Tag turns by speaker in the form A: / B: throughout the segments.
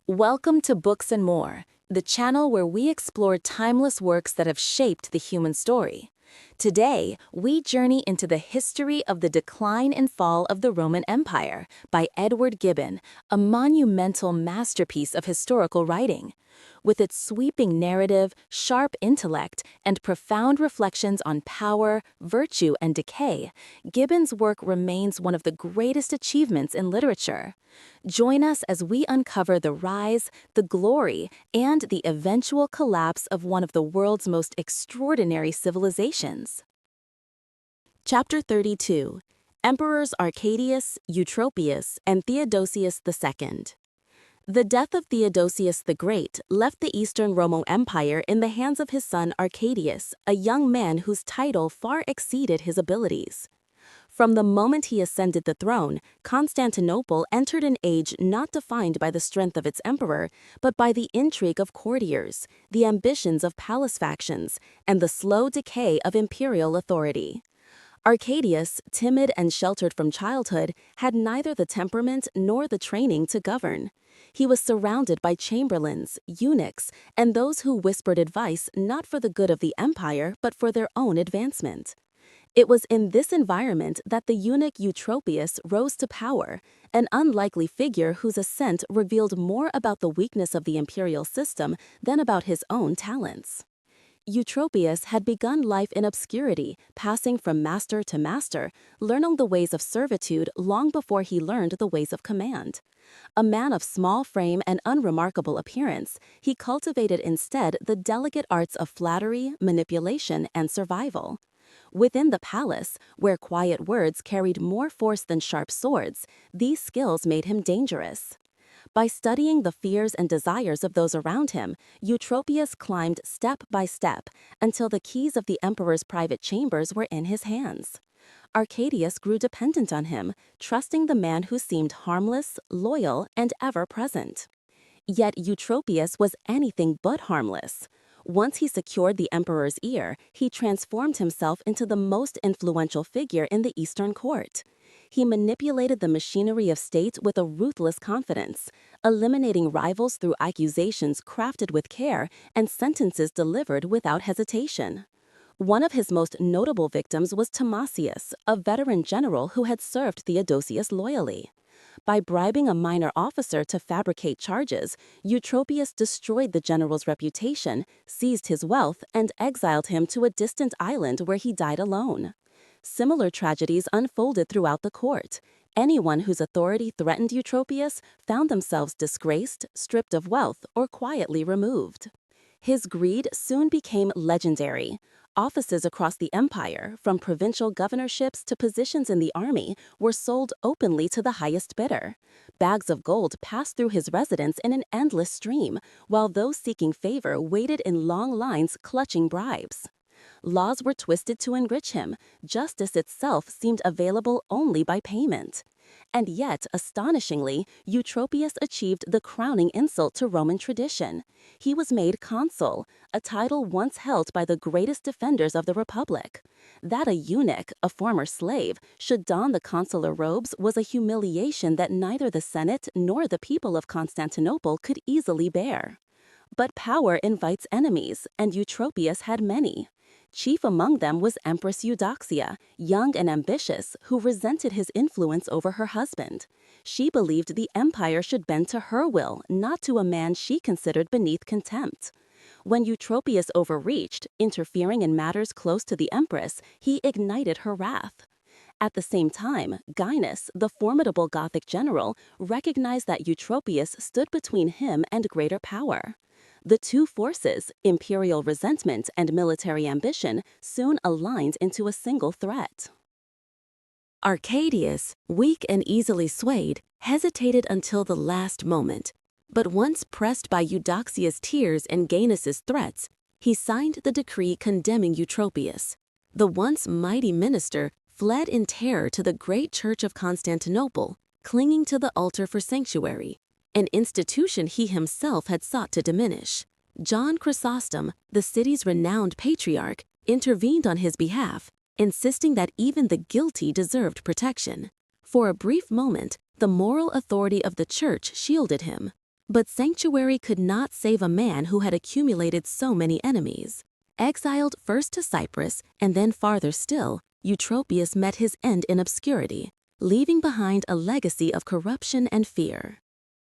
A: Welcome to Books and More, the channel where we explore timeless works that have shaped the human story. Today, we journey into the history of the decline and fall of the Roman Empire by Edward Gibbon, a monumental masterpiece of historical writing. With its sweeping narrative, sharp intellect, and profound reflections on power, virtue, and decay, Gibbon's work remains one of the greatest achievements in literature. Join us as we uncover the rise, the glory, and the eventual collapse of one of the world's most extraordinary civilizations. Chapter 32. Emperors Arcadius, Eutropius, and Theodosius II. The death of Theodosius the Great left the Eastern Roman Empire in the hands of his son Arcadius, a young man whose title far exceeded his abilities. From the moment he ascended the throne, Constantinople entered an age not defined by the strength of its emperor, but by the intrigue of courtiers, the ambitions of palace factions, and the slow decay of imperial authority. Arcadius, timid and sheltered from childhood, had neither the temperament nor the training to govern. He was surrounded by chamberlains, eunuchs, and those who whispered advice not for the good of the empire but for their own advancement. It was in this environment that the eunuch Eutropius rose to power, an unlikely figure whose ascent revealed more about the weakness of the imperial system than about his own talents. Eutropius had begun life in obscurity, passing from master to master, learning the ways of servitude long before he learned the ways of command. A man of small frame and unremarkable appearance, he cultivated instead the delicate arts of flattery, manipulation, and survival. Within the palace, where quiet words carried more force than sharp swords, these skills made him dangerous. By studying the fears and desires of those around him, Eutropius climbed step by step until the keys of the emperor's private chambers were in his hands. Arcadius grew dependent on him, trusting the man who seemed harmless, loyal, and ever-present. Yet Eutropius was anything but harmless. Once he secured the emperor's ear, he transformed himself into the most influential figure in the Eastern court. He manipulated the machinery of state with a ruthless confidence, eliminating rivals through accusations crafted with care and sentences delivered without hesitation. One of his most notable victims was Timasius, a veteran general who had served Theodosius loyally. By bribing a minor officer to fabricate charges, Eutropius destroyed the general's reputation, seized his wealth, and exiled him to a distant island where he died alone. Similar tragedies unfolded throughout the court. Anyone whose authority threatened Eutropius found themselves disgraced, stripped of wealth, or quietly removed. His greed soon became legendary. Offices across the empire, from provincial governorships to positions in the army, were sold openly to the highest bidder. Bags of gold passed through his residence in an endless stream, while those seeking favor waited in long lines clutching bribes. Laws were twisted to enrich him. Justice itself seemed available only by payment. And yet, astonishingly, Eutropius achieved the crowning insult to Roman tradition. He was made consul, a title once held by the greatest defenders of the Republic. That a eunuch, a former slave, should don the consular robes was a humiliation that neither the Senate nor the people of Constantinople could easily bear. But power invites enemies, and Eutropius had many. Chief among them was Empress Eudoxia, young and ambitious, who resented his influence over her husband. She believed the empire should bend to her will, not to a man she considered beneath contempt. When Eutropius overreached, interfering in matters close to the empress, he ignited her wrath. At the same time, Gaius, the formidable Gothic general, recognized that Eutropius stood between him and greater power. The two forces, imperial resentment and military ambition, soon aligned into a single threat. Arcadius, weak and easily swayed, hesitated until the last moment. But once pressed by Eudoxia's tears and Gaius's threats, he signed the decree condemning Eutropius. The once mighty minister fled in terror to the great church of Constantinople, clinging to the altar for sanctuary, an institution he himself had sought to diminish. John Chrysostom, the city's renowned patriarch, intervened on his behalf, insisting that even the guilty deserved protection. For a brief moment, the moral authority of the church shielded him. But sanctuary could not save a man who had accumulated so many enemies. Exiled first to Cyprus and then farther still, Eutropius met his end in obscurity, leaving behind a legacy of corruption and fear.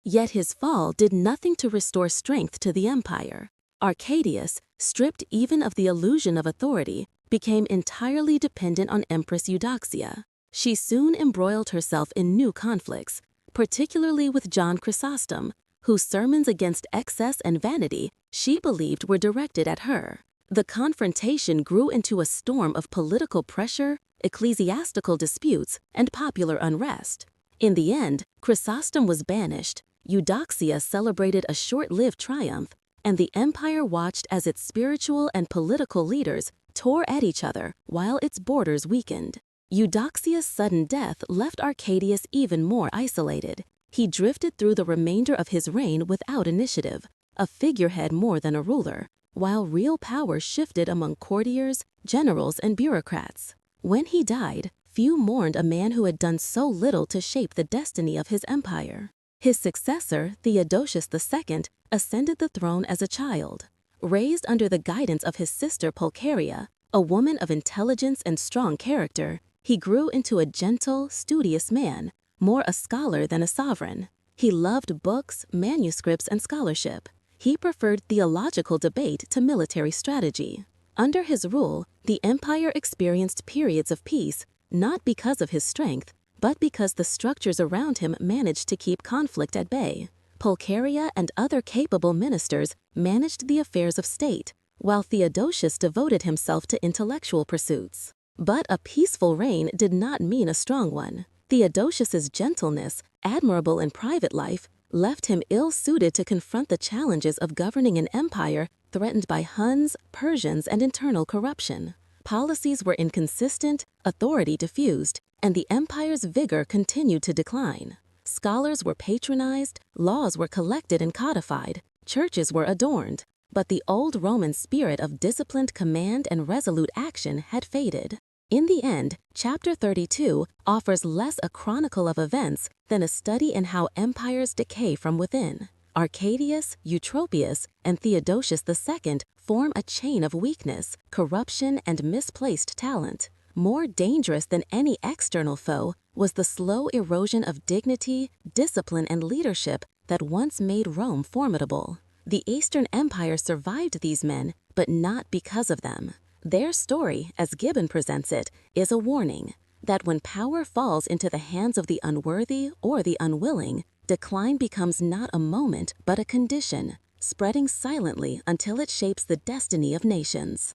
A: Yet his fall did nothing to restore strength to the empire. Arcadius, stripped even of the illusion of authority, became entirely dependent on Empress Eudoxia. She soon embroiled herself in new conflicts, particularly with John Chrysostom, whose sermons against excess and vanity she believed were directed at her. The confrontation grew into a storm of political pressure, ecclesiastical disputes, and popular unrest. In the end, Chrysostom was banished, Eudoxia celebrated a short-lived triumph, and the empire watched as its spiritual and political leaders tore at each other while its borders weakened. Eudoxia's sudden death left Arcadius even more isolated. He drifted through the remainder of his reign without initiative, a figurehead more than a ruler, while real power shifted among courtiers, generals, and bureaucrats. When he died, few mourned a man who had done so little to shape the destiny of his empire. His successor, Theodosius II, ascended the throne as a child. Raised under the guidance of his sister Pulcheria, a woman of intelligence and strong character, he grew into a gentle, studious man, more a scholar than a sovereign. He loved books, manuscripts, and scholarship. He preferred theological debate to military strategy. Under his rule, the empire experienced periods of peace, not because of his strength, but because the structures around him managed to keep conflict at bay. Pulcheria and other capable ministers managed the affairs of state, while Theodosius devoted himself to intellectual pursuits. But a peaceful reign did not mean a strong one. Theodosius's gentleness, admirable in private life, left him ill-suited to confront the challenges of governing an empire threatened by Huns, Persians, and internal corruption. Policies were inconsistent, authority diffused, and the empire's vigor continued to decline. Scholars were patronized, laws were collected and codified, churches were adorned, but the old Roman spirit of disciplined command and resolute action had faded. In the end, Chapter 32 offers less a chronicle of events than a study in how empires decay from within. Arcadius, Eutropius, and Theodosius II form a chain of weakness, corruption, and misplaced talent. More dangerous than any external foe was the slow erosion of dignity, discipline, and leadership that once made Rome formidable. The Eastern Empire survived these men, but not because of them. Their story, as Gibbon presents it, is a warning that when power falls into the hands of the unworthy or the unwilling, decline becomes not a moment but a condition, spreading silently until it shapes the destiny of nations.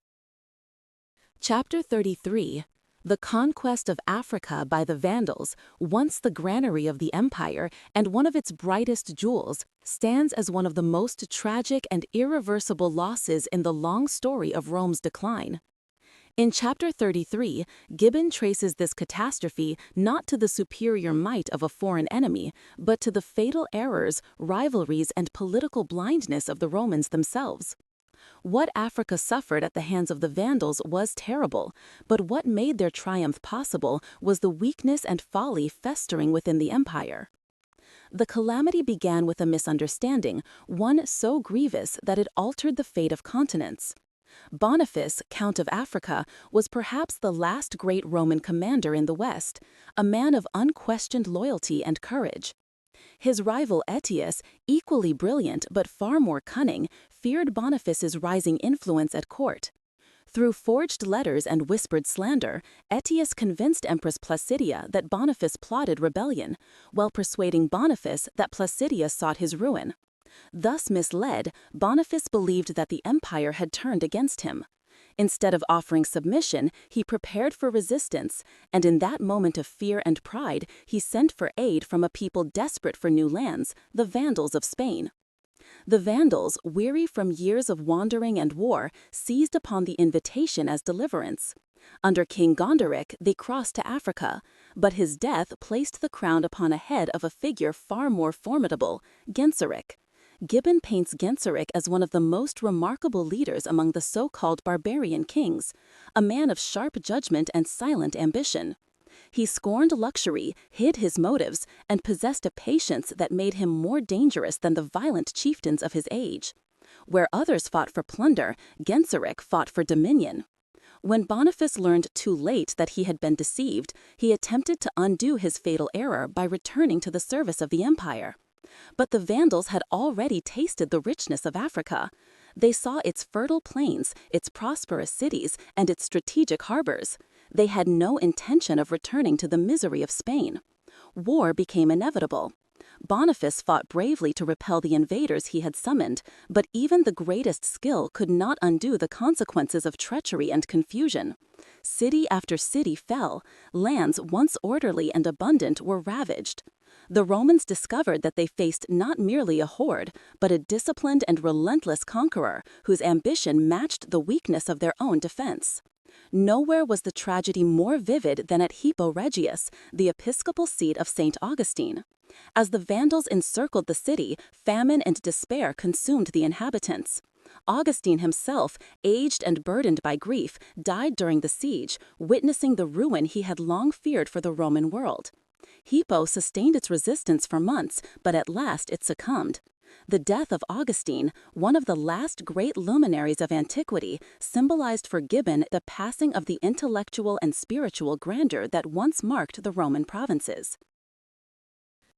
A: Chapter 33. The conquest of Africa by the Vandals, once the granary of the empire and one of its brightest jewels, stands as one of the most tragic and irreversible losses in the long story of Rome's decline. In Chapter 33, Gibbon traces this catastrophe not to the superior might of a foreign enemy, but to the fatal errors, rivalries, and political blindness of the Romans themselves. What Africa suffered at the hands of the Vandals was terrible, but what made their triumph possible was the weakness and folly festering within the empire. The calamity began with a misunderstanding, one so grievous that it altered the fate of continents. Boniface, Count of Africa, was perhaps the last great Roman commander in the West, a man of unquestioned loyalty and courage. His rival Aetius, equally brilliant but far more cunning, feared Boniface's rising influence at court. Through forged letters and whispered slander, Aetius convinced Empress Placidia that Boniface plotted rebellion, while persuading Boniface that Placidia sought his ruin. Thus misled, Boniface believed that the empire had turned against him. Instead of offering submission, he prepared for resistance, and in that moment of fear and pride, he sent for aid from a people desperate for new lands, the Vandals of Spain. The Vandals, weary from years of wandering and war, seized upon the invitation as deliverance. Under King Gonderic, they crossed to Africa, but his death placed the crown upon a head of a figure far more formidable, Genseric. Gibbon paints Genseric as one of the most remarkable leaders among the so-called barbarian kings, a man of sharp judgment and silent ambition. He scorned luxury, hid his motives, and possessed a patience that made him more dangerous than the violent chieftains of his age. Where others fought for plunder, Genseric fought for dominion. When Boniface learned too late that he had been deceived, he attempted to undo his fatal error by returning to the service of the empire. But the Vandals had already tasted the richness of Africa. They saw its fertile plains, its prosperous cities, and its strategic harbors. They had no intention of returning to the misery of Spain. War became inevitable. Boniface fought bravely to repel the invaders he had summoned, but even the greatest skill could not undo the consequences of treachery and confusion. City after city fell. Lands once orderly and abundant were ravaged. The Romans discovered that they faced not merely a horde, but a disciplined and relentless conqueror whose ambition matched the weakness of their own defense. Nowhere was the tragedy more vivid than at Hippo Regius, the episcopal seat of St. Augustine. As the Vandals encircled the city, famine and despair consumed the inhabitants. Augustine himself, aged and burdened by grief, died during the siege, witnessing the ruin he had long feared for the Roman world. Hippo sustained its resistance for months, but at last it succumbed. The death of Augustine, one of the last great luminaries of antiquity, symbolized for Gibbon the passing of the intellectual and spiritual grandeur that once marked the Roman provinces.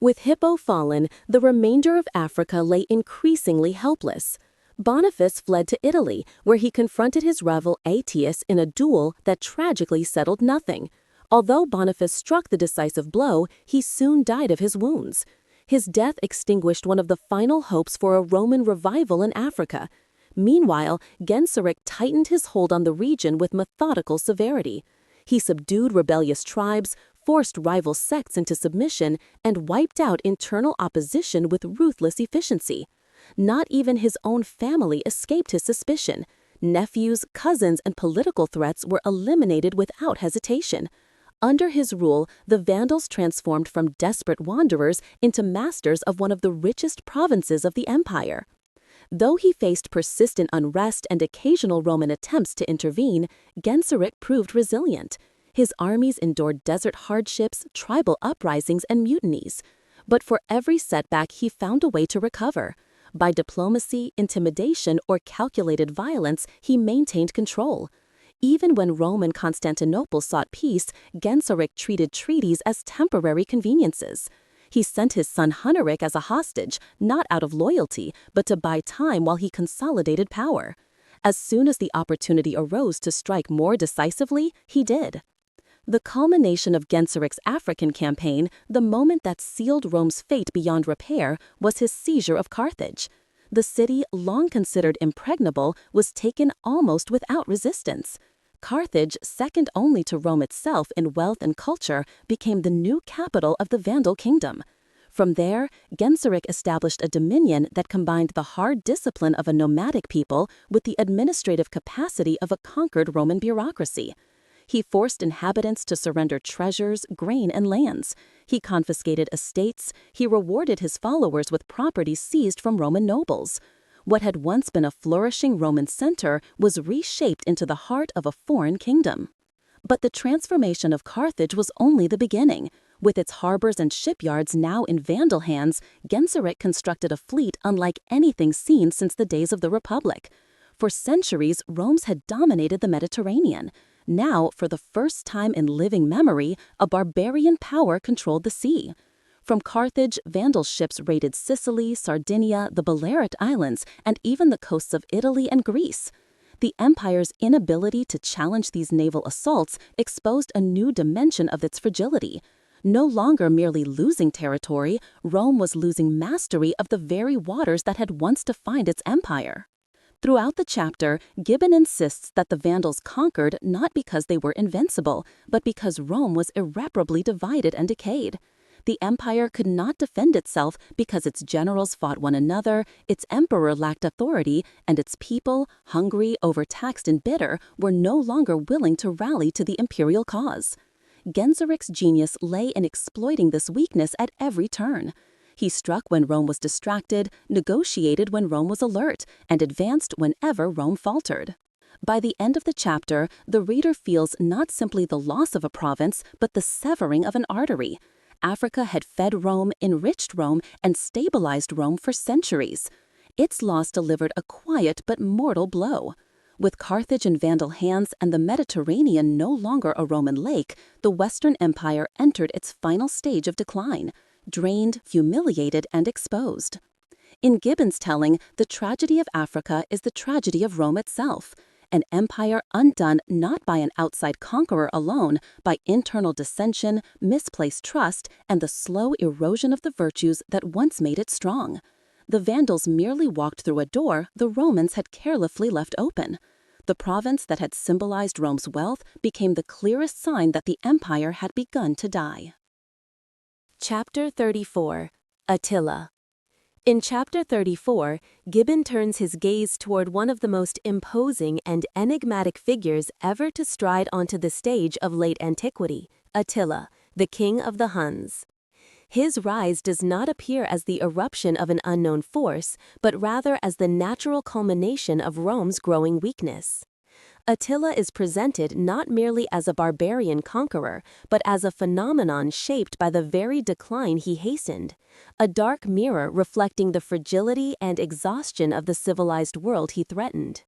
A: With Hippo fallen, the remainder of Africa lay increasingly helpless. Boniface fled to Italy, where he confronted his rival Aetius in a duel that tragically settled nothing. Although Boniface struck the decisive blow, he soon died of his wounds. His death extinguished one of the final hopes for a Roman revival in Africa. Meanwhile, Genseric tightened his hold on the region with methodical severity. He subdued rebellious tribes, forced rival sects into submission, and wiped out internal opposition with ruthless efficiency. Not even his own family escaped his suspicion. Nephews, cousins, and political threats were eliminated without hesitation. Under his rule, the Vandals transformed from desperate wanderers into masters of one of the richest provinces of the empire. Though he faced persistent unrest and occasional Roman attempts to intervene, Genseric proved resilient. His armies endured desert hardships, tribal uprisings, and mutinies. But for every setback, he found a way to recover. By diplomacy, intimidation, or calculated violence, he maintained control. Even when Rome and Constantinople sought peace, Genseric treated treaties as temporary conveniences. He sent his son Huneric as a hostage, not out of loyalty, but to buy time while he consolidated power. As soon as the opportunity arose to strike more decisively, he did. The culmination of Genseric's African campaign, the moment that sealed Rome's fate beyond repair, was his seizure of Carthage. The city, long considered impregnable, was taken almost without resistance. Carthage, second only to Rome itself in wealth and culture, became the new capital of the Vandal kingdom. From there, Genseric established a dominion that combined the hard discipline of a nomadic people with the administrative capacity of a conquered Roman bureaucracy. He forced inhabitants to surrender treasures, grain, and lands. He confiscated estates. He rewarded his followers with property seized from Roman nobles. What had once been a flourishing Roman center was reshaped into the heart of a foreign kingdom. But the transformation of Carthage was only the beginning. With its harbors and shipyards now in Vandal hands, Genseric constructed a fleet unlike anything seen since the days of the Republic. For centuries, Rome had dominated the Mediterranean. Now, for the first time in living memory, a barbarian power controlled the sea. From Carthage, Vandal ships raided Sicily, Sardinia, the Balearic Islands, and even the coasts of Italy and Greece. The empire's inability to challenge these naval assaults exposed a new dimension of its fragility. No longer merely losing territory, Rome was losing mastery of the very waters that had once defined its empire. Throughout the chapter, Gibbon insists that the Vandals conquered not because they were invincible, but because Rome was irreparably divided and decayed. The empire could not defend itself because its generals fought one another, its emperor lacked authority, and its people, hungry, overtaxed, and bitter, were no longer willing to rally to the imperial cause. Genseric's genius lay in exploiting this weakness at every turn. He struck when Rome was distracted, negotiated when Rome was alert, and advanced whenever Rome faltered. By the end of the chapter, the reader feels not simply the loss of a province, but the severing of an artery. Africa had fed Rome, enriched Rome, and stabilized Rome for centuries. Its loss delivered a quiet but mortal blow. With Carthage in Vandal hands and the Mediterranean no longer a Roman lake, the Western Empire entered its final stage of decline, drained, humiliated, and exposed. In Gibbon's telling, the tragedy of Africa is the tragedy of Rome itself, an empire undone not by an outside conqueror alone, by internal dissension, misplaced trust, and the slow erosion of the virtues that once made it strong. The Vandals merely walked through a door the Romans had carelessly left open. The province that had symbolized Rome's wealth became the clearest sign that the empire had begun to die. Chapter 34. Attila. In Chapter 34, Gibbon turns his gaze toward one of the most imposing and enigmatic figures ever to stride onto the stage of late antiquity, Attila, the king of the Huns. His rise does not appear as the eruption of an unknown force, but rather as the natural culmination of Rome's growing weakness. Attila is presented not merely as a barbarian conqueror, but as a phenomenon shaped by the very decline he hastened, a dark mirror reflecting the fragility and exhaustion of the civilized world he threatened.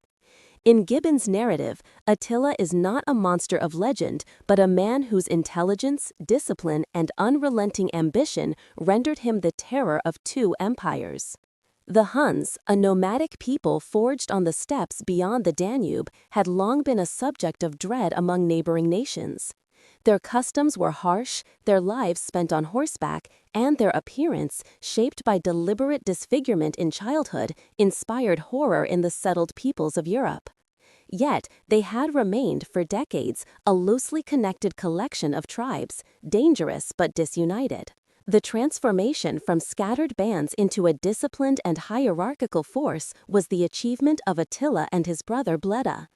A: In Gibbon's narrative, Attila is not a monster of legend, but a man whose intelligence, discipline, and unrelenting ambition rendered him the terror of two empires. The Huns, a nomadic people forged on the steppes beyond the Danube, had long been a subject of dread among neighboring nations. Their customs were harsh, their lives spent on horseback, and their appearance, shaped by deliberate disfigurement in childhood, inspired horror in the settled peoples of Europe. Yet, they had remained, for decades, a loosely connected collection of tribes, dangerous but disunited. The transformation from scattered bands into a disciplined and hierarchical force was the achievement of Attila and his brother Bleda.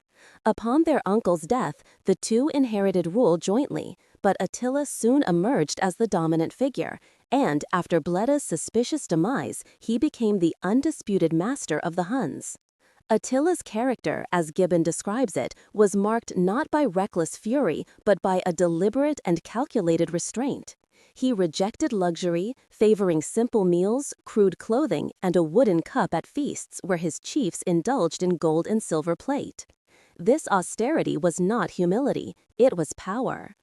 A: Upon their uncle's death, the two inherited rule jointly, but Attila soon emerged as the dominant figure, and after Bleda's suspicious demise, he became the undisputed master of the Huns. Attila's character, as Gibbon describes it, was marked not by reckless fury, but by a deliberate and calculated restraint. He rejected luxury, favoring simple meals, crude clothing, and a wooden cup at feasts where his chiefs indulged in gold and silver plate. This austerity was not humility, it was power.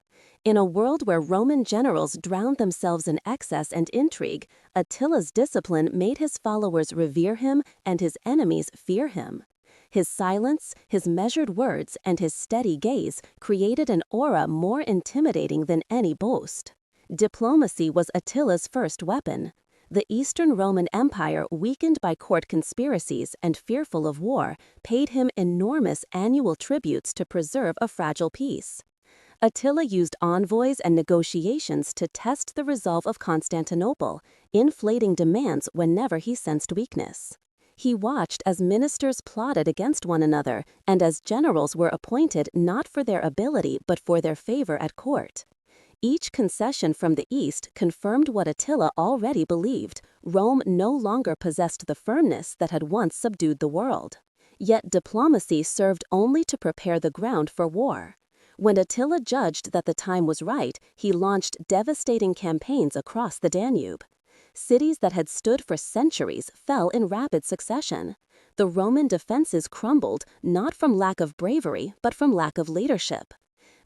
A: In a world where Roman generals drowned themselves in excess and intrigue, Attila's discipline made his followers revere him and his enemies fear him. His silence, his measured words, and his steady gaze created an aura more intimidating than any boast. Diplomacy was Attila's first weapon. The Eastern Roman Empire, weakened by court conspiracies and fearful of war, paid him enormous annual tributes to preserve a fragile peace. Attila used envoys and negotiations to test the resolve of Constantinople, inflating demands whenever he sensed weakness. He watched as ministers plotted against one another and as generals were appointed not for their ability but for their favor at court. Each concession from the East confirmed what Attila already believed: Rome no longer possessed the firmness that had once subdued the world. Yet diplomacy served only to prepare the ground for war. When Attila judged that the time was right, he launched devastating campaigns across the Danube. Cities that had stood for centuries fell in rapid succession. The Roman defenses crumbled not from lack of bravery, but from lack of leadership.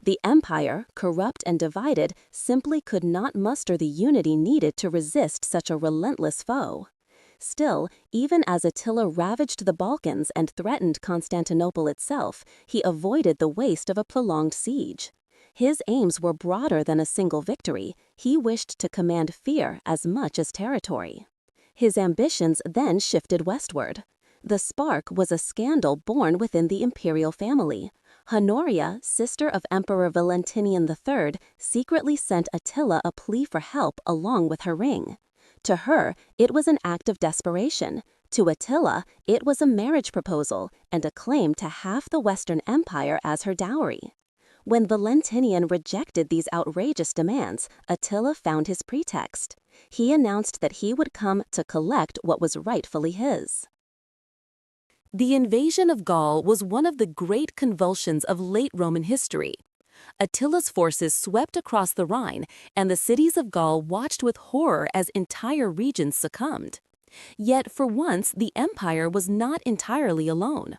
A: The empire, corrupt and divided, simply could not muster the unity needed to resist such a relentless foe. Still, even as Attila ravaged the Balkans and threatened Constantinople itself, he avoided the waste of a prolonged siege. His aims were broader than a single victory. He wished to command fear as much as territory. His ambitions then shifted westward. The spark was a scandal born within the imperial family. Honoria, sister of Emperor Valentinian III, secretly sent Attila a plea for help along with her ring. To her, it was an act of desperation. To Attila, it was a marriage proposal and a claim to half the Western Empire as her dowry. When Valentinian rejected these outrageous demands, Attila found his pretext. He announced that he would come to collect what was rightfully his. The invasion of Gaul was one of the great convulsions of late Roman history. Attila's forces swept across the Rhine, and the cities of Gaul watched with horror as entire regions succumbed. Yet for once, the empire was not entirely alone.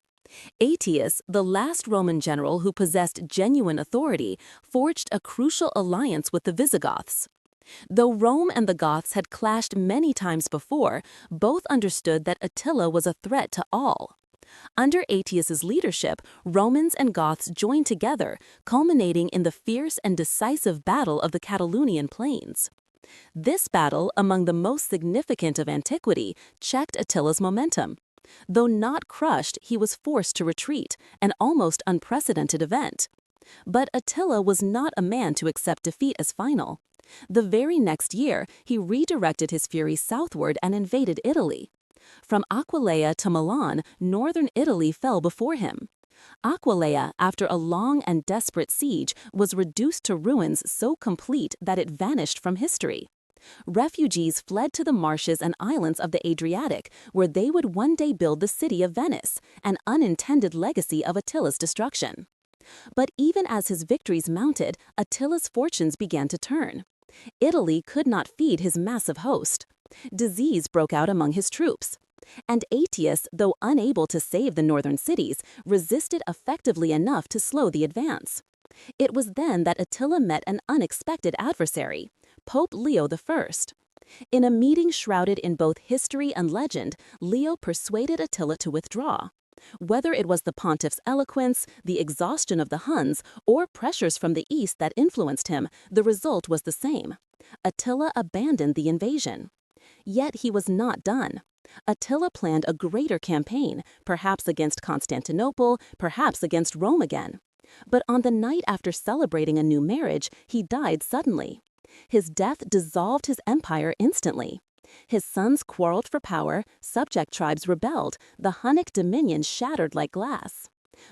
A: Aetius, the last Roman general who possessed genuine authority, forged a crucial alliance with the Visigoths. Though Rome and the Goths had clashed many times before, both understood that Attila was a threat to all. Under Aetius's leadership, Romans and Goths joined together, culminating in the fierce and decisive Battle of the Catalonian Plains. This battle, among the most significant of antiquity, checked Attila's momentum. Though not crushed, he was forced to retreat, an almost unprecedented event. But Attila was not a man to accept defeat as final. The very next year, he redirected his fury southward and invaded Italy. From Aquileia to Milan, northern Italy fell before him. Aquileia, after a long and desperate siege, was reduced to ruins so complete that it vanished from history. Refugees fled to the marshes and islands of the Adriatic, where they would one day build the city of Venice, an unintended legacy of Attila's destruction. But even as his victories mounted, Attila's fortunes began to turn. Italy could not feed his massive host. Disease broke out among his troops. And Aetius, though unable to save the northern cities, resisted effectively enough to slow the advance. It was then that Attila met an unexpected adversary, Pope Leo I. In a meeting shrouded in both history and legend, Leo persuaded Attila to withdraw. Whether it was the pontiff's eloquence, the exhaustion of the Huns, or pressures from the east that influenced him, the result was the same. Attila abandoned the invasion. Yet he was not done. Attila planned a greater campaign, perhaps against Constantinople, perhaps against Rome again. But on the night after celebrating a new marriage, he died suddenly. His death dissolved his empire instantly. His sons quarreled for power, subject tribes rebelled, the Hunnic dominion shattered like glass.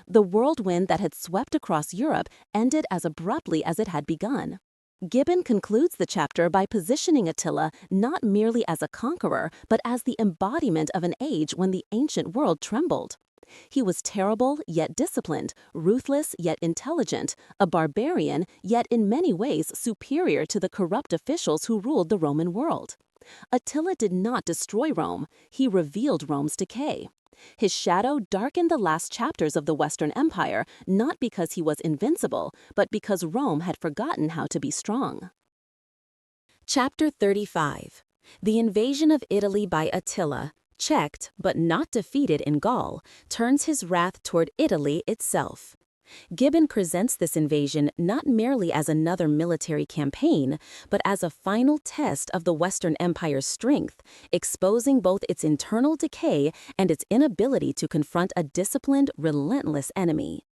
A: The whirlwind that had swept across Europe ended as abruptly as it had begun. Gibbon concludes the chapter by positioning Attila not merely as a conqueror, but as the embodiment of an age when the ancient world trembled. He was terrible yet disciplined, ruthless yet intelligent, a barbarian yet in many ways superior to the corrupt officials who ruled the Roman world. Attila did not destroy Rome, he revealed Rome's decay. His shadow darkened the last chapters of the Western Empire, not because he was invincible, but because Rome had forgotten how to be strong. Chapter 35. The invasion of Italy by Attila, checked but not defeated in Gaul, turns his wrath toward Italy itself. Gibbon presents this invasion not merely as another military campaign, but as a final test of the Western Empire's strength, exposing both its internal decay and its inability to confront a disciplined, relentless enemy.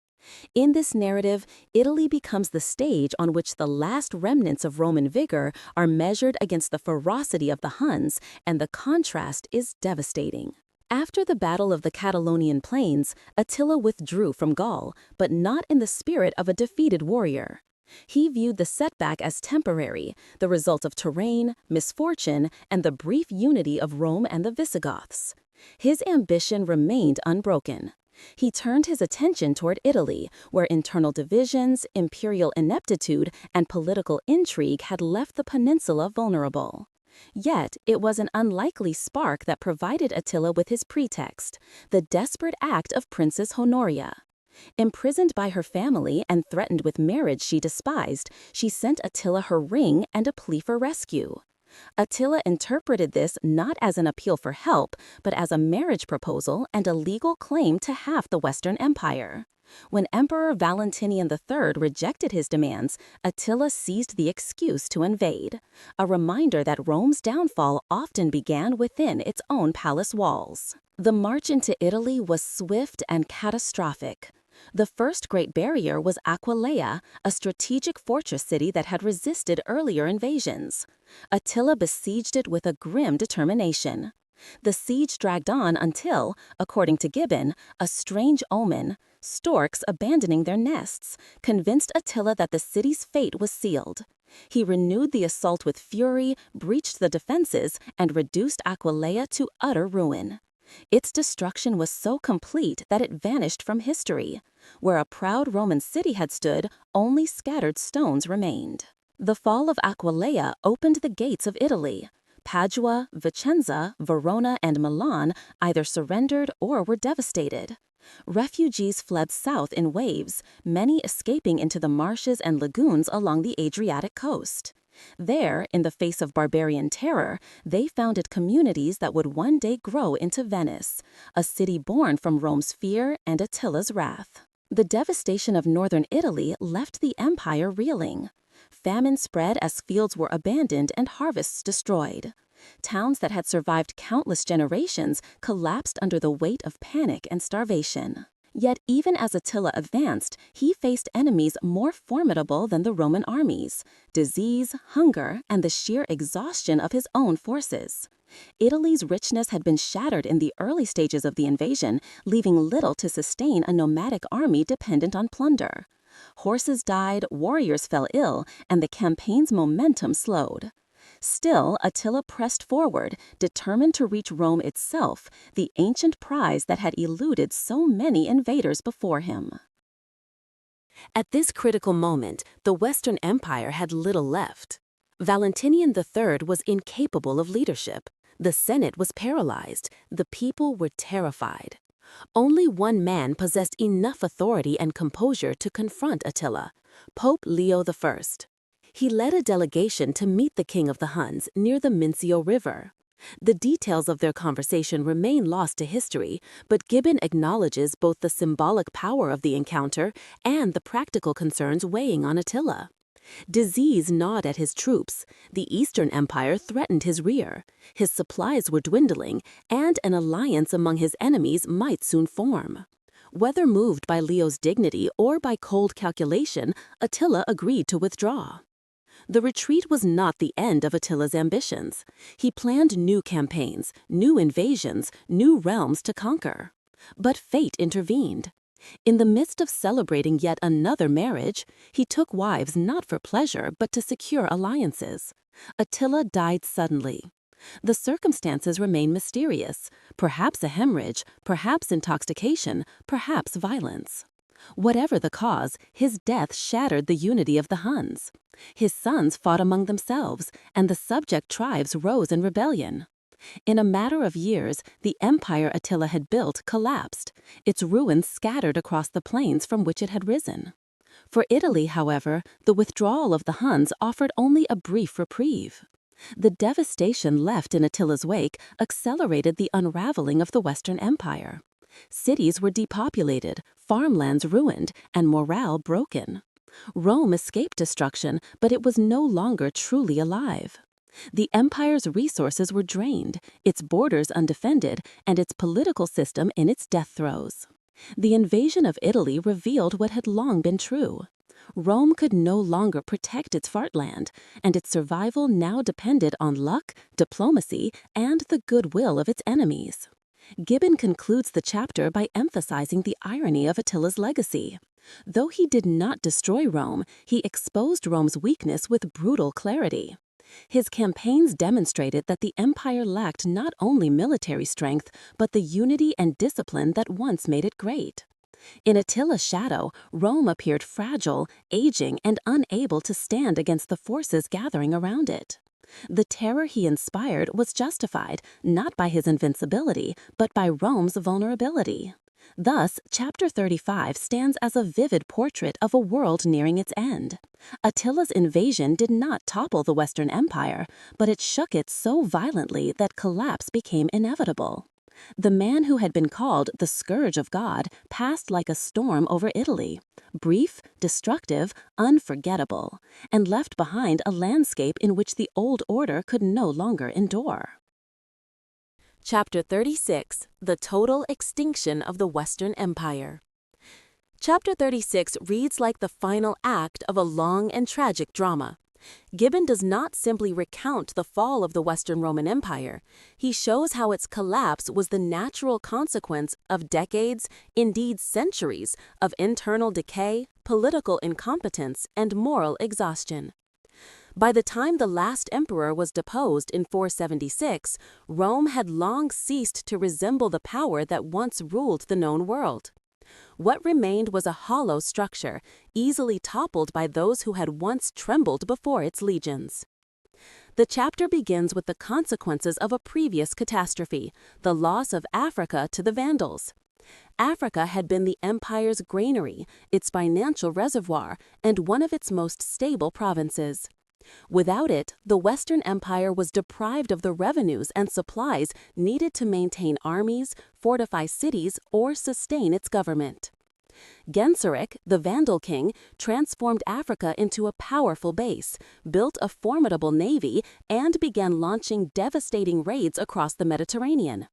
A: In this narrative, Italy becomes the stage on which the last remnants of Roman vigor are measured against the ferocity of the Huns, and the contrast is devastating. After the Battle of the Catalonian Plains, Attila withdrew from Gaul, but not in the spirit of a defeated warrior. He viewed the setback as temporary, the result of terrain, misfortune, and the brief unity of Rome and the Visigoths. His ambition remained unbroken. He turned his attention toward Italy, where internal divisions, imperial ineptitude, and political intrigue had left the peninsula vulnerable. Yet, it was an unlikely spark that provided Attila with his pretext, the desperate act of Princess Honoria. Imprisoned by her family and threatened with marriage she despised, she sent Attila her ring and a plea for rescue. Attila interpreted this not as an appeal for help, but as a marriage proposal and a legal claim to half the Western Empire. When Emperor Valentinian III rejected his demands, Attila seized the excuse to invade, a reminder that Rome's downfall often began within its own palace walls. The march into Italy was swift and catastrophic. The first great barrier was Aquileia, a strategic fortress city that had resisted earlier invasions. Attila besieged it with a grim determination. The siege dragged on until, according to Gibbon, a strange omen, storks abandoning their nests, convinced Attila that the city's fate was sealed. He renewed the assault with fury, breached the defenses, and reduced Aquileia to utter ruin. Its destruction was so complete that it vanished from history. Where a proud Roman city had stood, only scattered stones remained. The fall of Aquileia opened the gates of Italy. Padua, Vicenza, Verona, and Milan either surrendered or were devastated. Refugees fled south in waves, many escaping into the marshes and lagoons along the Adriatic coast. There, in the face of barbarian terror, they founded communities that would one day grow into Venice, a city born from Rome's fear and Attila's wrath. The devastation of northern Italy left the empire reeling. Famine spread as fields were abandoned and harvests destroyed. Towns that had survived countless generations collapsed under the weight of panic and starvation. Yet even as Attila advanced, he faced enemies more formidable than the Roman armies: disease, hunger, and the sheer exhaustion of his own forces. Italy's richness had been shattered in the early stages of the invasion, leaving little to sustain a nomadic army dependent on plunder. Horses died, warriors fell ill, and the campaign's momentum slowed. Still, Attila pressed forward, determined to reach Rome itself, the ancient prize that had eluded so many invaders before him. At this critical moment, the Western Empire had little left. Valentinian III was incapable of leadership. The Senate was paralyzed. The people were terrified. Only one man possessed enough authority and composure to confront Attila: Pope Leo I. He led a delegation to meet the King of the Huns near the Mincio River. The details of their conversation remain lost to history, but Gibbon acknowledges both the symbolic power of the encounter and the practical concerns weighing on Attila. Disease gnawed at his troops, the Eastern Empire threatened his rear, his supplies were dwindling, and an alliance among his enemies might soon form. Whether moved by Leo's dignity or by cold calculation, Attila agreed to withdraw. The retreat was not the end of Attila's ambitions. He planned new campaigns, new invasions, new realms to conquer. But fate intervened. In the midst of celebrating yet another marriage, he took wives not for pleasure but to secure alliances. Attila died suddenly. The circumstances remain mysterious: perhaps a hemorrhage, perhaps intoxication, perhaps violence. Whatever the cause, his death shattered the unity of the Huns. His sons fought among themselves, and the subject tribes rose in rebellion. In a matter of years, the empire Attila had built collapsed, its ruins scattered across the plains from which it had risen. For Italy, however, the withdrawal of the Huns offered only a brief reprieve. The devastation left in Attila's wake accelerated the unraveling of the Western Empire. Cities were depopulated, farmlands ruined, and morale broken. Rome escaped destruction, but it was no longer truly alive. The empire's resources were drained, its borders undefended, and its political system in its death throes. The invasion of Italy revealed what had long been true. Rome could no longer protect its fartland, and its survival now depended on luck, diplomacy, and the goodwill of its enemies. Gibbon concludes the chapter by emphasizing the irony of Attila's legacy. Though he did not destroy Rome, he exposed Rome's weakness with brutal clarity. His campaigns demonstrated that the empire lacked not only military strength, but the unity and discipline that once made it great. In Attila's shadow, Rome appeared fragile, aging, and unable to stand against the forces gathering around it. The terror he inspired was justified not by his invincibility, but by Rome's vulnerability. Thus, chapter 35 stands as a vivid portrait of a world nearing its end. Attila's invasion did not topple the Western Empire, but it shook it so violently that collapse became inevitable. The man who had been called the Scourge of God passed like a storm over Italy, brief, destructive, unforgettable, and left behind a landscape in which the old order could no longer endure. Chapter 36: The Total Extinction of the Western Empire. Chapter 36 reads like the final act of a long and tragic drama. Gibbon does not simply recount the fall of the Western Roman Empire. He shows how its collapse was the natural consequence of decades, indeed centuries, of internal decay, political incompetence, and moral exhaustion.
B: By the time the last emperor was deposed in 476, Rome had long ceased to resemble the power that once ruled the known world. What remained was a hollow structure, easily toppled by those who had once trembled before its legions. The chapter begins with the consequences of a previous catastrophe, the loss of Africa to the Vandals. Africa had been the empire's granary, its financial reservoir, and one of its most stable provinces. Without it, the Western Empire was deprived of the revenues and supplies needed to maintain armies, fortify cities, or sustain its government. Genseric, the Vandal king, transformed Africa into a powerful base, built a formidable navy, and began launching devastating raids across the Mediterranean.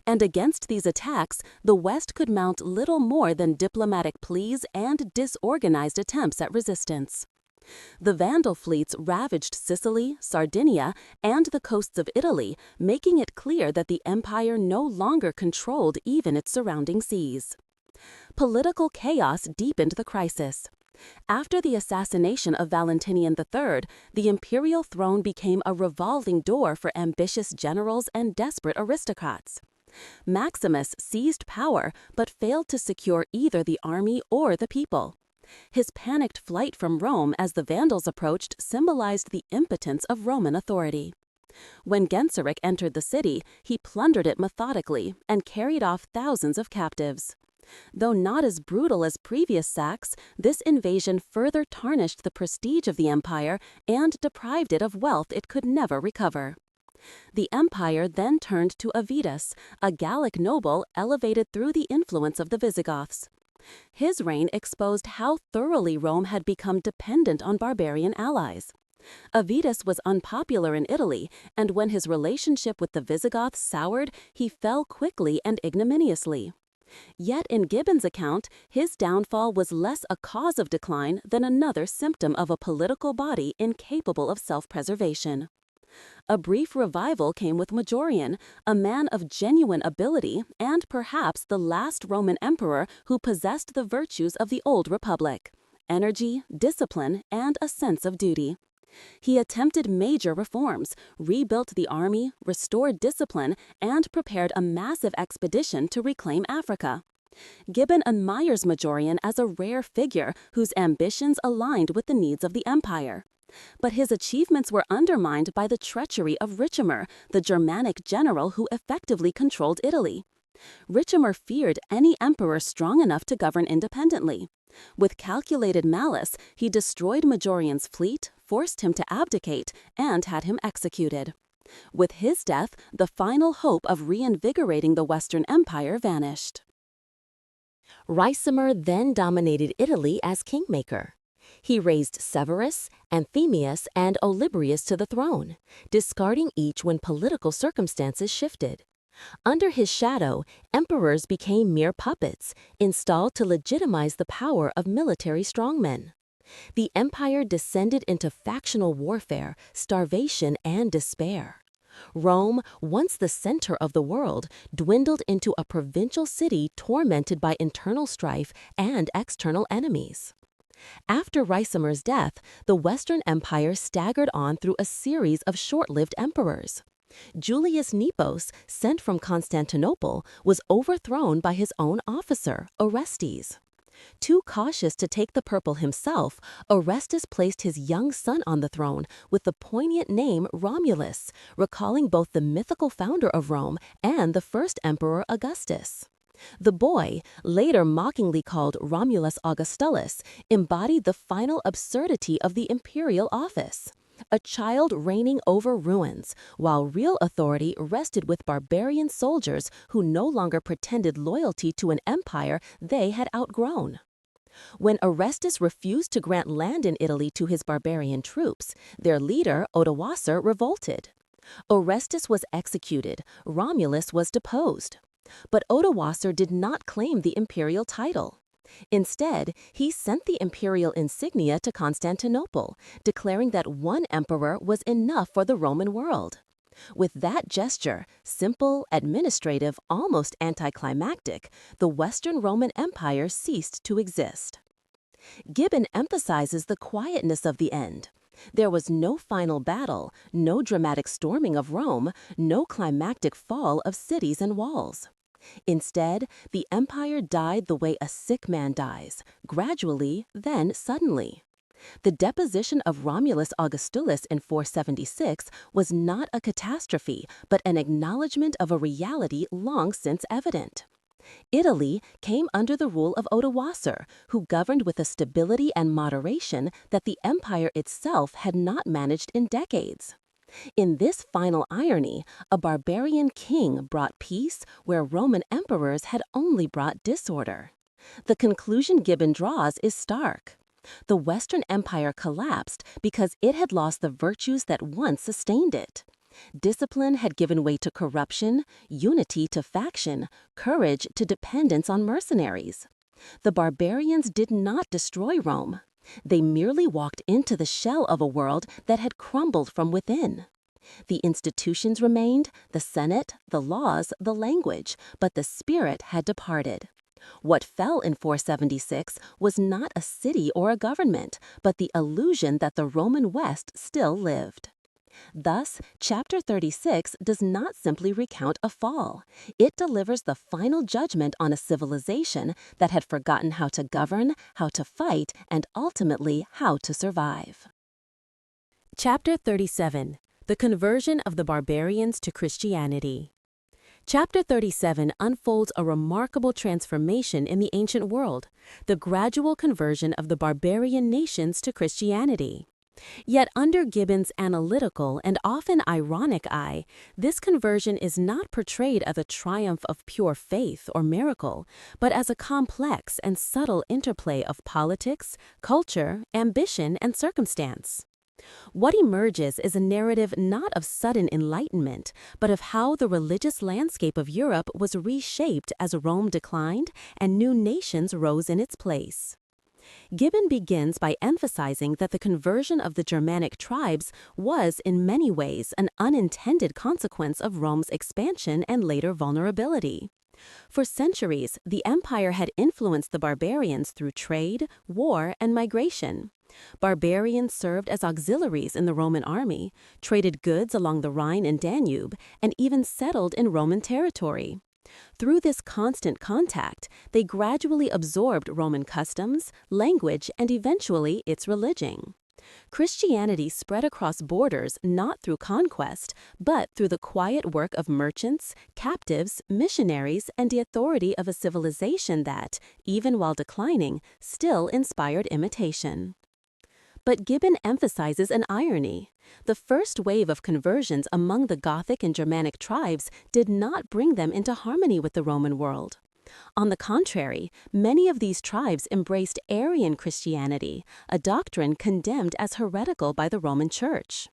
B: And against these attacks, the West could mount little more than diplomatic pleas and disorganized attempts at resistance. The Vandal fleets ravaged Sicily, Sardinia, and the coasts of Italy, making it clear that the empire no longer controlled even its surrounding seas. Political chaos deepened the crisis. After the assassination of Valentinian III, the imperial throne became a revolving door for ambitious generals and desperate aristocrats. Maximus seized power but failed to secure either the army or the people. His panicked flight from Rome as the Vandals approached symbolized the impotence of Roman authority. When Genseric entered the city, he plundered it methodically and carried off thousands of captives. Though not as brutal as previous sacks, this invasion further tarnished the prestige of the empire and deprived it of wealth it could never recover. The empire then turned to Avitus, a Gallic noble elevated through the influence of the Visigoths. His reign exposed how thoroughly Rome had become dependent on barbarian allies. Avitus was unpopular in Italy, and when his relationship with the Visigoths soured, he fell quickly and ignominiously. Yet in Gibbon's account, his downfall was less a cause of decline than another symptom of a political body incapable of self-preservation. A brief revival came with Majorian, a man of genuine ability and perhaps the last Roman emperor who possessed the virtues of the old republic: energy, discipline, and a sense of duty. He attempted major reforms, rebuilt the army, restored discipline, and prepared a massive expedition to reclaim Africa. Gibbon admires Majorian as a rare figure whose ambitions aligned with the needs of the empire. But his achievements were undermined by the treachery of Ricimer, the Germanic general who effectively controlled Italy. Ricimer feared any emperor strong enough to govern independently. With calculated malice, he destroyed Majorian's fleet, forced him to abdicate, and had him executed. With his death, the final hope of reinvigorating the Western Empire vanished.
A: Ricimer then dominated Italy as kingmaker. He raised Severus, Anthemius, and Olybrius to the throne, discarding each when political circumstances shifted. Under his shadow, emperors became mere puppets, installed to legitimize the power of military strongmen. The empire descended into factional warfare, starvation, and despair. Rome, once the center of the world, dwindled into a provincial city tormented by internal strife and external enemies. After Ricimer's death, the Western Empire staggered on through a series of short-lived emperors. Julius Nepos, sent from Constantinople, was overthrown by his own officer, Orestes. Too cautious to take the purple himself, Orestes placed his young son on the throne with the poignant name Romulus, recalling both the mythical founder of Rome and the first emperor Augustus. The boy, later mockingly called Romulus Augustulus, embodied the final absurdity of the imperial office. A child reigning over ruins, while real authority rested with barbarian soldiers who no longer pretended loyalty to an empire they had outgrown. When Orestes refused to grant land in Italy to his barbarian troops, their leader, Odoacer, revolted. Orestes was executed, Romulus was deposed. But Odoacer did not claim the imperial title. Instead, he sent the imperial insignia to Constantinople, declaring that one emperor was enough for the Roman world. With that gesture, simple, administrative, almost anticlimactic, the Western Roman Empire ceased to exist. Gibbon emphasizes the quietness of the end.
B: There was no final battle, no dramatic storming of Rome, no climactic fall of cities and walls. Instead, the empire died the way a sick man dies, gradually, then suddenly. The deposition of Romulus Augustulus in 476 was not a catastrophe, but an acknowledgement of a reality long since evident. Italy came under the rule of Odoacer, who governed with a stability and moderation that the empire itself had not managed in decades. In this final irony, a barbarian king brought peace where Roman emperors had only brought disorder. The conclusion Gibbon draws is stark. The Western Empire collapsed because it had lost the virtues that once sustained it. Discipline had given way to corruption, unity to faction, courage to dependence on mercenaries. The barbarians did not destroy Rome. They merely walked into the shell of a world that had crumbled from within. The institutions remained, the Senate, the laws, the language, but the spirit had departed. What fell in 476 was not a city or a government, but the illusion that the Roman West still lived. Thus, chapter 36 does not simply recount a fall. It delivers the final judgment on a civilization that had forgotten how to govern, how to fight, and ultimately how to survive.
A: Chapter 37. The Conversion of the Barbarians to Christianity. Chapter 37 unfolds a remarkable transformation in the ancient world, the gradual conversion of the barbarian nations to Christianity. Yet under Gibbon's analytical and often ironic eye, this conversion is not portrayed as a triumph of pure faith or miracle, but as a complex and subtle interplay of politics, culture, ambition, and circumstance. What emerges is a narrative not of sudden enlightenment, but of how the religious landscape of Europe was reshaped as Rome declined and new nations rose in its place. Gibbon begins by emphasizing that the conversion of the Germanic tribes was in many ways an unintended consequence of Rome's expansion and later vulnerability. For centuries, the empire had influenced the barbarians through trade, war, and migration. Barbarians served as auxiliaries in the Roman army, traded goods along the Rhine and Danube, and even settled in Roman territory. Through this constant contact, they gradually absorbed Roman customs, language, and eventually its religion. Christianity spread across borders not through conquest, but through the quiet work of merchants, captives, missionaries, and the authority of a civilization that, even while declining, still inspired imitation. But Gibbon emphasizes an irony. The first wave of conversions among the Gothic and Germanic tribes did not bring them into harmony with the Roman world. On the contrary, many of these tribes embraced Arian Christianity, a doctrine condemned as heretical by the Roman Church.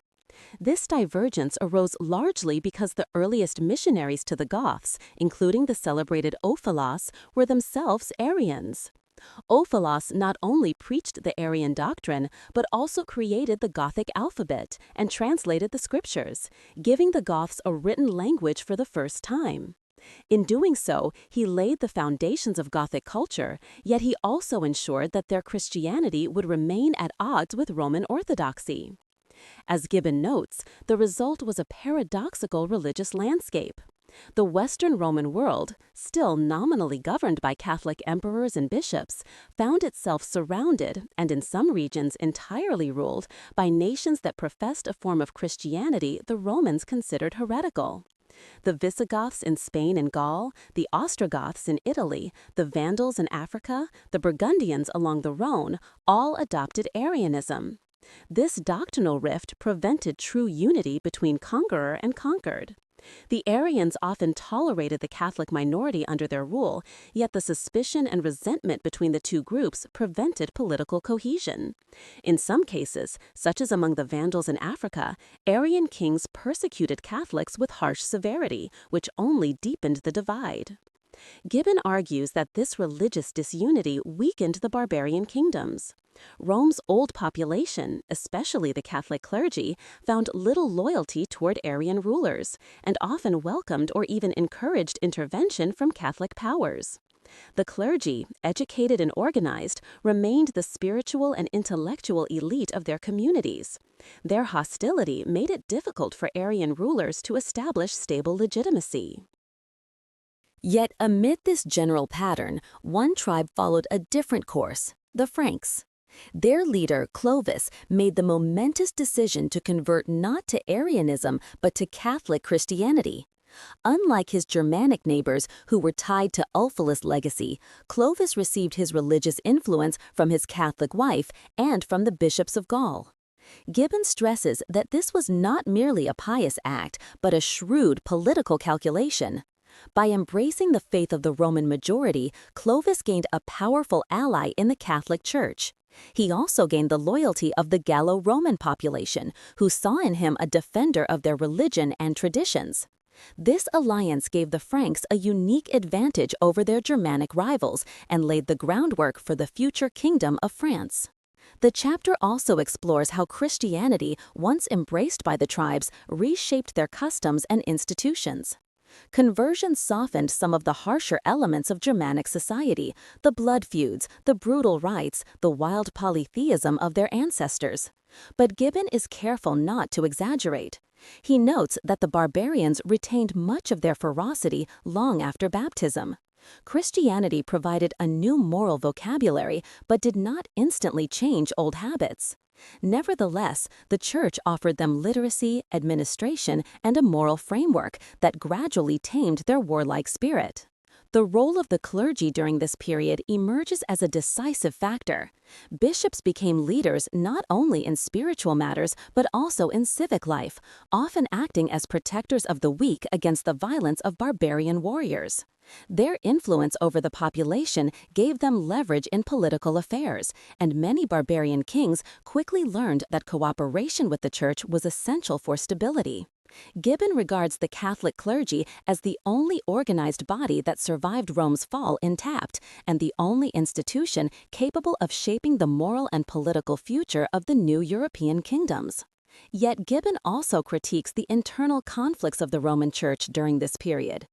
A: This divergence arose largely because the earliest missionaries to the Goths, including the celebrated Ophilos, were themselves Arians. Ophilos not only preached the Arian doctrine, but also created the Gothic alphabet and translated the scriptures, giving the Goths a written language for the first time. In doing so, he laid the foundations of Gothic culture, yet he also ensured that their Christianity would remain at odds with Roman orthodoxy. As Gibbon notes, the result was a paradoxical religious landscape. The Western Roman world, still nominally governed by Catholic emperors and bishops, found itself surrounded, and in some regions entirely ruled, by nations that professed a form of Christianity the Romans considered heretical. The Visigoths in Spain and Gaul, the Ostrogoths in Italy, the Vandals in Africa, the Burgundians along the Rhone, all adopted Arianism. This doctrinal rift prevented true unity between conqueror and conquered. The Arians often tolerated the Catholic minority under their rule, yet the suspicion and resentment between the two groups prevented political cohesion. In some cases, such as among the Vandals in Africa, Arian kings persecuted Catholics with harsh severity, which only deepened the divide. Gibbon argues that this religious disunity weakened the barbarian kingdoms. Rome's old population, especially the Catholic clergy, found little loyalty toward Arian rulers, and often welcomed or even encouraged intervention from Catholic powers.
B: The clergy, educated and organized, remained the spiritual and intellectual elite of their communities. Their hostility made it difficult for Arian rulers to establish stable legitimacy.
A: Yet amid this general pattern, one tribe followed a different course, the Franks. Their leader, Clovis, made the momentous decision to convert not to Arianism but to Catholic Christianity. Unlike his Germanic neighbors who were tied to Ulfilas' legacy, Clovis received his religious influence from his Catholic wife and from the bishops of Gaul. Gibbon stresses that this was not merely a pious act, but a shrewd political calculation. By embracing the faith of the Roman majority, Clovis gained a powerful ally in the Catholic Church. He also gained the loyalty of the Gallo-Roman population, who saw in him a defender of their religion and traditions. This alliance gave the Franks a unique advantage over their Germanic rivals and laid the groundwork for the future Kingdom of France. The chapter also explores how Christianity, once embraced by the tribes, reshaped their customs and institutions. Conversion softened some of the harsher elements of Germanic society, the blood feuds, the brutal rites, the wild polytheism of their ancestors. But Gibbon is careful not to exaggerate. He notes that the barbarians retained much of their ferocity long after baptism. Christianity provided a new moral vocabulary but did not instantly change old habits. Nevertheless, the Church offered them literacy, administration, and a moral framework that gradually tamed their warlike spirit. The role of the clergy during this period emerges as a decisive factor. Bishops became leaders not only in spiritual matters but also in civic life, often acting as protectors of the weak against the violence of barbarian warriors. Their influence over the population gave them leverage in political affairs, and many barbarian kings quickly learned that cooperation with the Church was essential for stability. Gibbon regards the Catholic clergy as the only organized body that survived Rome's fall intact, and the only institution capable of shaping the moral and political future of the new European kingdoms. Yet Gibbon also critiques the internal conflicts of the Roman Church during this period.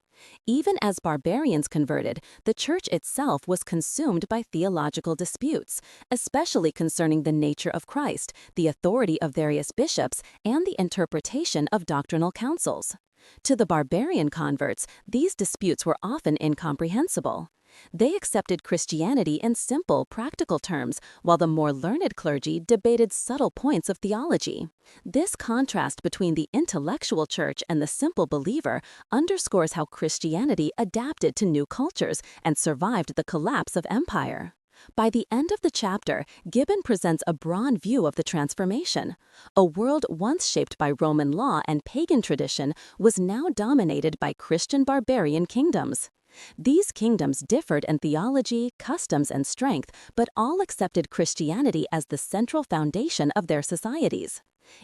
A: Even as barbarians converted, the Church itself was consumed by theological disputes, especially concerning the nature of Christ, the authority of various bishops, and the interpretation of doctrinal councils. To the barbarian converts, these disputes were often incomprehensible. They accepted Christianity in simple, practical terms, while the more learned clergy debated subtle points of theology. This contrast between the intellectual church and the simple believer underscores how Christianity adapted to new cultures and survived the collapse of empire. By the end of the chapter, Gibbon presents a broad view of the transformation. A world once shaped by Roman law and pagan tradition was now dominated by Christian barbarian kingdoms. These kingdoms differed in theology, customs, and strength, but all accepted Christianity as the central foundation of their societies.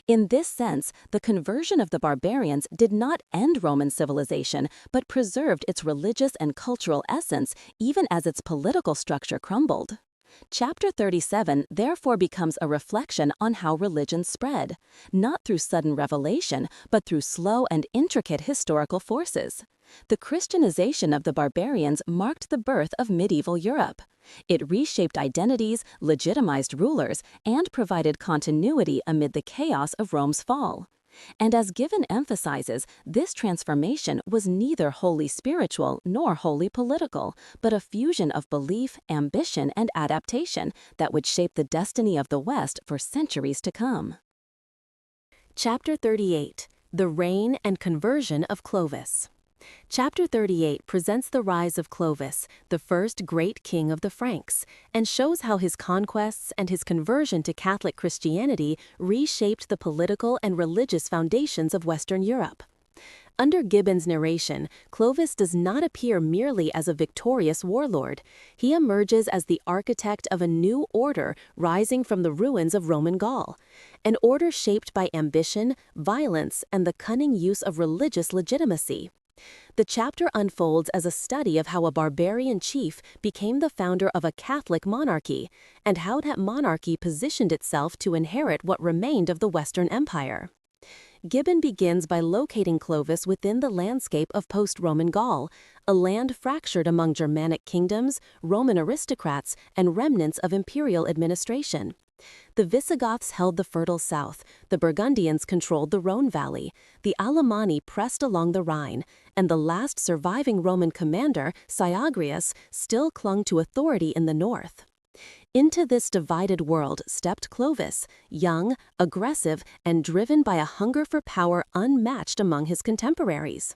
A: In this sense, the conversion of the barbarians did not end Roman civilization, but preserved its religious and cultural essence even as its political structure crumbled. Chapter 37 therefore becomes a reflection on how religion spread, not through sudden revelation, but through slow and intricate historical forces. The Christianization of the barbarians marked the birth of medieval Europe. It reshaped identities, legitimized rulers, and provided continuity amid the chaos of Rome's fall. And as Gibbon emphasizes, this transformation was neither wholly spiritual nor wholly political, but a fusion of belief, ambition, and adaptation that would shape the destiny of the West for centuries to come.
B: Chapter 38: The Reign and Conversion of Clovis. Chapter 38 presents the rise of Clovis, the first great king of the Franks, and shows how his conquests and his conversion to Catholic Christianity reshaped the political and religious foundations of Western Europe. Under Gibbon's narration, Clovis does not appear merely as a victorious warlord. He emerges as the architect of a new order rising from the ruins of Roman Gaul, an order shaped by ambition, violence, and the cunning use of religious legitimacy. The chapter unfolds as a study of how a barbarian chief became the founder of a Catholic monarchy, and how that monarchy positioned itself to inherit what remained of the Western Empire. Gibbon begins by locating Clovis within the landscape of post-Roman Gaul, a land fractured among Germanic kingdoms, Roman aristocrats, and remnants of imperial administration. The Visigoths held the fertile south, the Burgundians controlled the Rhone valley, the Alemanni pressed along the Rhine, and the last surviving Roman commander, Syagrius, still clung to authority in the north. Into this divided world stepped Clovis, young, aggressive, and driven by a hunger for power unmatched among his contemporaries.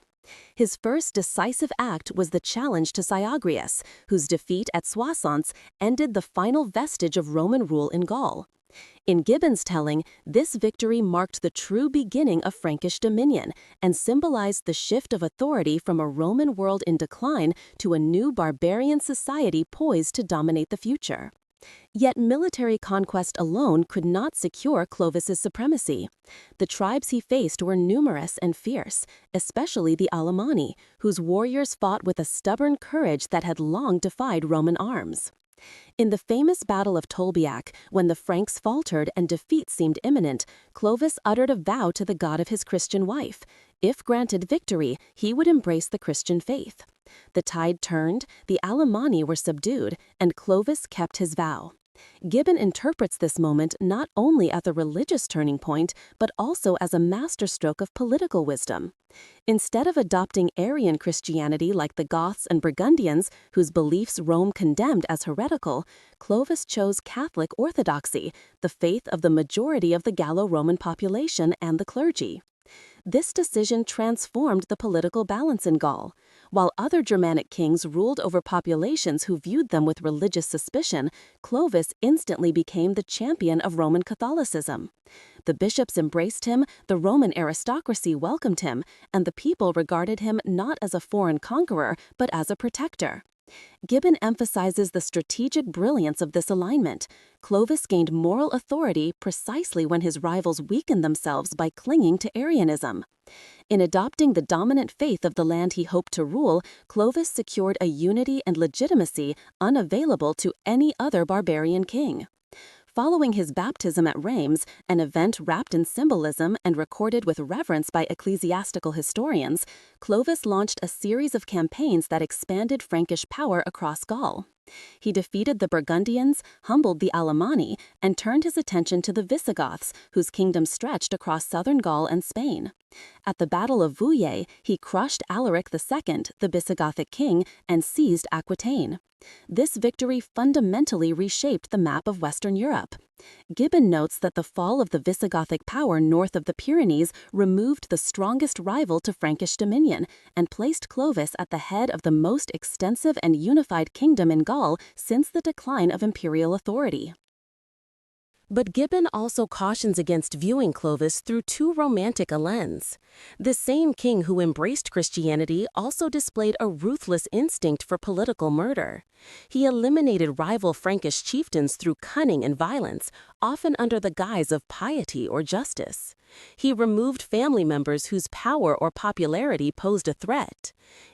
B: His first decisive act was the challenge to Syagrius, whose defeat at Soissons ended the final vestige of Roman rule in Gaul. In Gibbon's telling, this victory marked the true beginning of Frankish dominion and symbolized the shift of authority from a Roman world in decline to a new barbarian society poised to dominate the future. Yet military conquest alone could not secure Clovis's supremacy. The tribes he faced were numerous and fierce, especially the Alemanni, whose warriors fought with a stubborn courage that had long defied Roman arms. In the famous Battle of Tolbiac, when the Franks faltered and defeat seemed imminent, Clovis uttered a vow to the god of his Christian wife. If granted victory, he would embrace the Christian faith. The tide turned, the Alemanni were subdued, and Clovis kept his vow. Gibbon interprets this moment not only as a religious turning point, but also as a masterstroke of political wisdom. Instead of adopting Arian Christianity like the Goths and Burgundians, whose beliefs Rome condemned as heretical, Clovis chose Catholic orthodoxy, the faith of the majority of the Gallo-Roman population and the clergy. This decision transformed the political balance in Gaul. While other Germanic kings ruled over populations who viewed them with religious suspicion, Clovis instantly became the champion of Roman Catholicism. The bishops embraced him, the Roman aristocracy welcomed him, and the people regarded him not as a foreign conqueror, but as a protector. Gibbon emphasizes the strategic brilliance of this alignment. Clovis gained moral authority precisely when his rivals weakened themselves by clinging to Arianism. In adopting the dominant faith of the land he hoped to rule, Clovis secured a unity and legitimacy unavailable to any other barbarian king. Following his baptism at Reims, an event wrapped in symbolism and recorded with reverence by ecclesiastical historians, Clovis launched a series of campaigns that expanded Frankish power across Gaul. He defeated the Burgundians, humbled the Alemanni, and turned his attention to the Visigoths, whose kingdom stretched across southern Gaul and Spain. At the Battle of Vouillé, he crushed Alaric II, the Visigothic king, and seized Aquitaine. This victory fundamentally reshaped the map of Western Europe. Gibbon notes that the fall of the Visigothic power north of the Pyrenees removed the strongest rival to Frankish dominion and placed Clovis at the head of the most extensive and unified kingdom in Gaul since the decline of imperial authority.
A: But Gibbon also cautions against viewing Clovis through too romantic a lens. The same king who embraced Christianity also displayed a ruthless instinct for political murder. He eliminated rival Frankish chieftains through cunning and violence, often under the guise of piety or justice. He removed family members whose power or popularity posed a threat.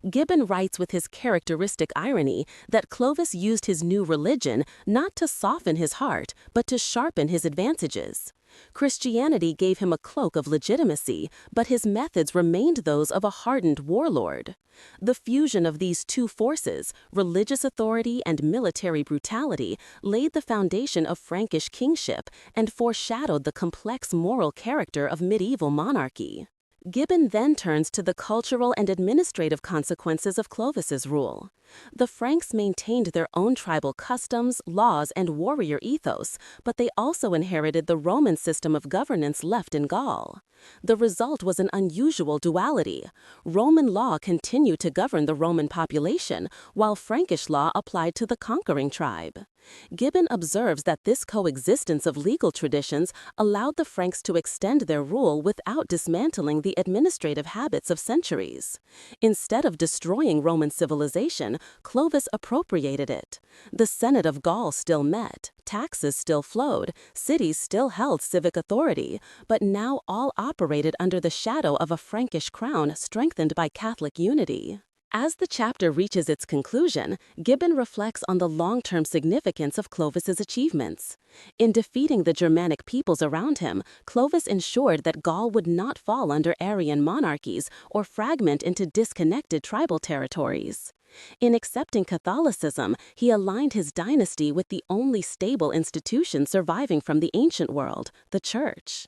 A: Gibbon writes with his characteristic irony that Clovis used his new religion not to soften his heart, but to sharpen his advantages. Christianity gave him a cloak of legitimacy, but his methods remained those of a hardened warlord. The fusion of these two forces, religious authority and military brutality, laid the foundation of Frankish kingship and foreshadowed the complex moral character of medieval monarchy. Gibbon then turns to the cultural and administrative consequences of Clovis's rule. The Franks maintained their own tribal customs, laws, and warrior ethos, but they also inherited the Roman system of governance left in Gaul. The result was an unusual duality. Roman law continued to govern the Roman population, while Frankish law applied to the conquering tribe. Gibbon observes that this coexistence of legal traditions allowed the Franks to extend their rule without dismantling the administrative habits of centuries. Instead of destroying Roman civilization, Clovis appropriated it. The Senate of Gaul still met, taxes still flowed, cities still held civic authority, but now all operated under the shadow of a Frankish crown strengthened by Catholic unity.
B: As the chapter reaches its conclusion, Gibbon reflects on the long-term significance of Clovis's achievements. In defeating the Germanic peoples around him, Clovis ensured that Gaul would not fall under Arian monarchies or fragment into disconnected tribal territories. In accepting Catholicism, he aligned his dynasty with the only stable institution surviving from the ancient world, the Church.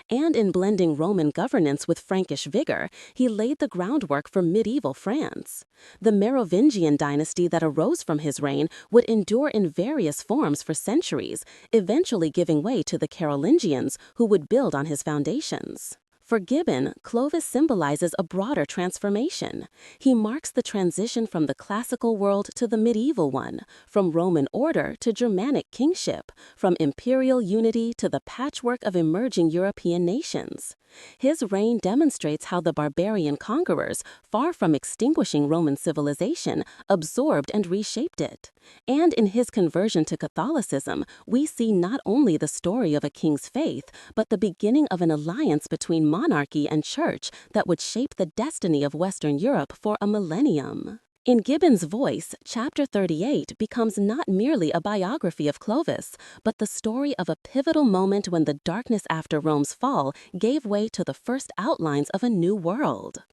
B: And in blending Roman governance with Frankish vigor, he laid the groundwork for medieval France. The Merovingian dynasty that arose from his reign would endure in various forms for centuries, eventually giving way to the Carolingians, who would build on his foundations. For Gibbon, Clovis symbolizes a broader transformation. He marks the transition from the classical world to the medieval one, from Roman order to Germanic kingship, from imperial unity to the patchwork of emerging European nations. His reign demonstrates how the barbarian conquerors, far from extinguishing Roman civilization, absorbed and reshaped it. And in his conversion to Catholicism, we see not only the story of a king's faith, but the beginning of an alliance between monarchy and church that would shape the destiny of Western Europe for a millennium. In Gibbon's voice, Chapter 38 becomes not merely a biography of Clovis, but the story of a pivotal moment when the darkness after Rome's fall gave way to the first outlines of a new world.